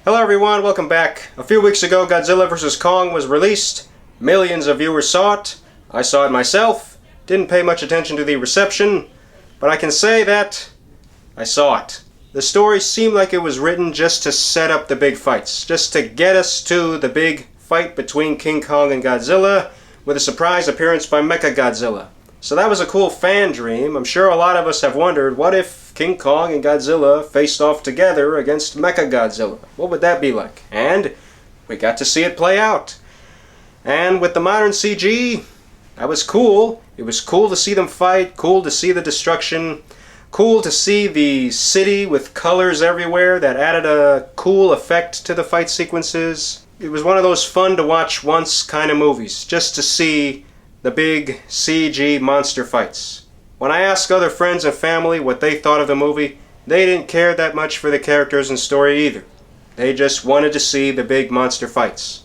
Hello everyone, welcome back. A few weeks ago, Godzilla vs. Kong was released. Millions of viewers saw it. I saw it myself. Didn't pay much attention to the reception, but I can say that I saw it. The story seemed like it was written just to set up the big fights, just to get us to the big fight between King Kong and Godzilla, with a surprise appearance by Mechagodzilla. So that was a cool fan dream. I'm sure a lot of us have wondered, what if King Kong and Godzilla faced off together against Mechagodzilla? What would that be like? And we got to see it play out. And with the modern CG, that was cool. It was cool to see them fight, cool to see the destruction, cool to see the city with colors everywhere that added a cool effect to the fight sequences. It was one of those fun to watch once kind of movies, just to see the big CG monster fights. When I asked other friends and family what they thought of the movie, they didn't care that much for the characters and story either. They just wanted to see the big monster fights.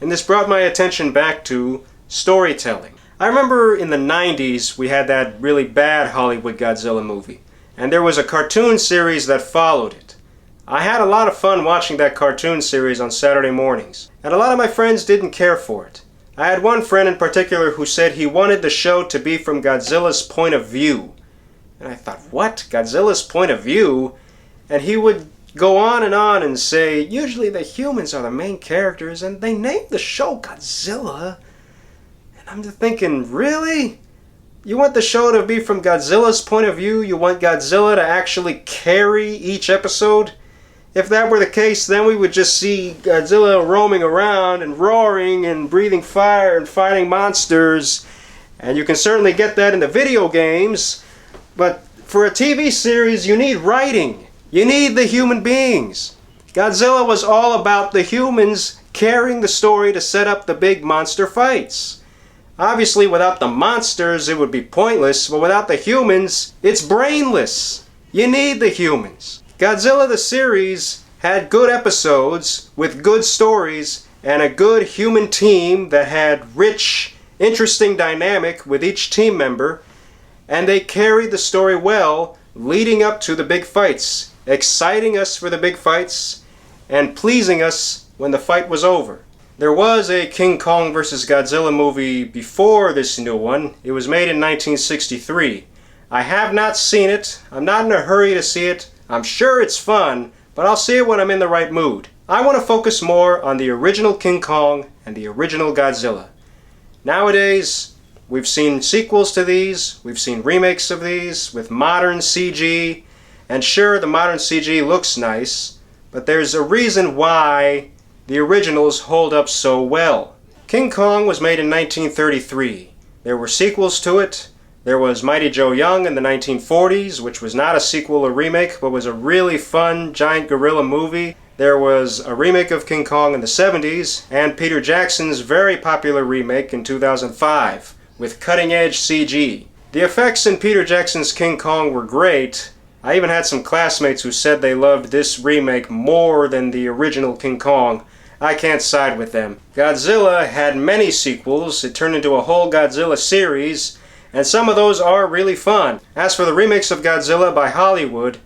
And this brought my attention back to storytelling. I remember in the 90s we had that really bad Hollywood Godzilla movie, and there was a cartoon series that followed it. I had a lot of fun watching that cartoon series on Saturday mornings, and a lot of my friends didn't care for it. I had one friend in particular who said he wanted the show to be from Godzilla's point of view. And I thought, what? Godzilla's point of view? And he would go on and say, usually the humans are the main characters, and they named the show Godzilla. And I'm just thinking, really? You want the show to be from Godzilla's point of view? You want Godzilla to actually carry each episode? If that were the case, then we would just see Godzilla roaming around and roaring and breathing fire and fighting monsters. And you can certainly get that in the video games. But for a TV series, you need writing. You need the human beings. Godzilla was all about the humans carrying the story to set up the big monster fights. Obviously, without the monsters, it would be pointless. But without the humans, it's brainless. You need the humans. Godzilla the series had good episodes with good stories and a good human team that had rich, interesting dynamic with each team member, and they carried the story well, leading up to the big fights, exciting us for the big fights and pleasing us when the fight was over. There was a King Kong vs. Godzilla movie before this new one. It was made in 1963. I have not seen it. I'm not in a hurry to see it. I'm sure it's fun, but I'll see it when I'm in the right mood. I want to focus more on the original King Kong and the original Godzilla. Nowadays, we've seen sequels to these, we've seen remakes of these with modern CG, and sure, the modern CG looks nice, but there's a reason why the originals hold up so well. King Kong was made in 1933. There were sequels to it. There was Mighty Joe Young in the 1940s, which was not a sequel or remake, but was a really fun giant gorilla movie. There was a remake of King Kong in the 70s, and Peter Jackson's very popular remake in 2005, with cutting-edge CG. The effects in Peter Jackson's King Kong were great. I even had some classmates who said they loved this remake more than the original King Kong. I can't side with them. Godzilla had many sequels. It turned into a whole Godzilla series, and some of those are really fun. As for the remakes of Godzilla by Hollywood,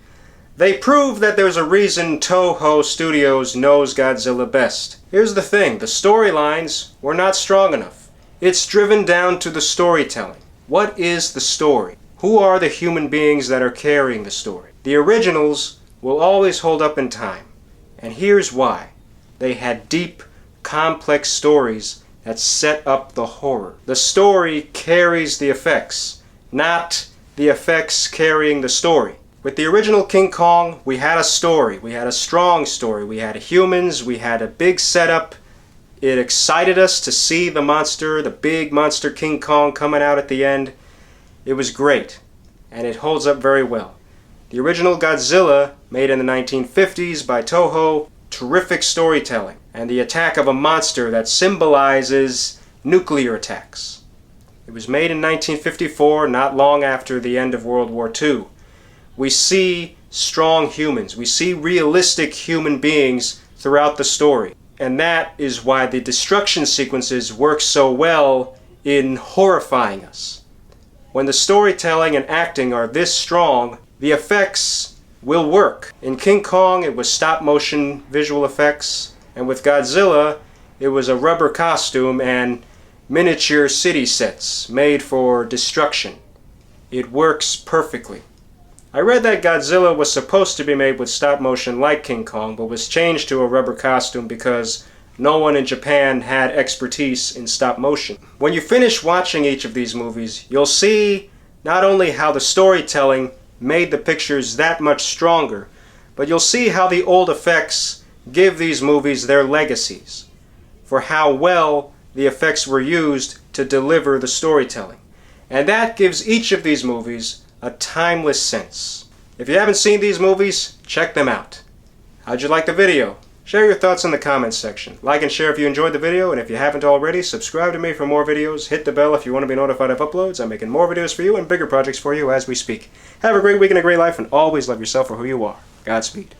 they prove that there's a reason Toho Studios knows Godzilla best. Here's the thing, the storylines were not strong enough. It's driven down to the storytelling. What is the story? Who are the human beings that are carrying the story? The originals will always hold up in time. And here's why. They had deep, complex stories that set up the horror. The story carries the effects, not the effects carrying the story. With the original King Kong, we had a story. We had a strong story. We had humans. We had a big setup. It excited us to see the monster, the big monster King Kong coming out at the end. It was great, and it holds up very well. The original Godzilla, made in the 1950s by Toho, terrific storytelling, and the attack of a monster that symbolizes nuclear attacks. It was made in 1954, not long after the end of World War II. We see strong humans. We see realistic human beings throughout the story. And that is why the destruction sequences work so well in horrifying us. When the storytelling and acting are this strong, the effects will work. In King Kong, it was stop-motion visual effects, and with Godzilla, it was a rubber costume and miniature city sets made for destruction. It works perfectly. I read that Godzilla was supposed to be made with stop-motion like King Kong, but was changed to a rubber costume because no one in Japan had expertise in stop-motion. When you finish watching each of these movies, you'll see not only how the storytelling made the pictures that much stronger, but you'll see how the old effects give these movies their legacies, for how well the effects were used to deliver the storytelling. And that gives each of these movies a timeless sense. If you haven't seen these movies, check them out. How'd you like the video? Share your thoughts in the comments section. Like and share if you enjoyed the video, and if you haven't already, subscribe to me for more videos. Hit the bell if you want to be notified of uploads. I'm making more videos for you and bigger projects for you as we speak. Have a great week and a great life, and always love yourself for who you are. Godspeed.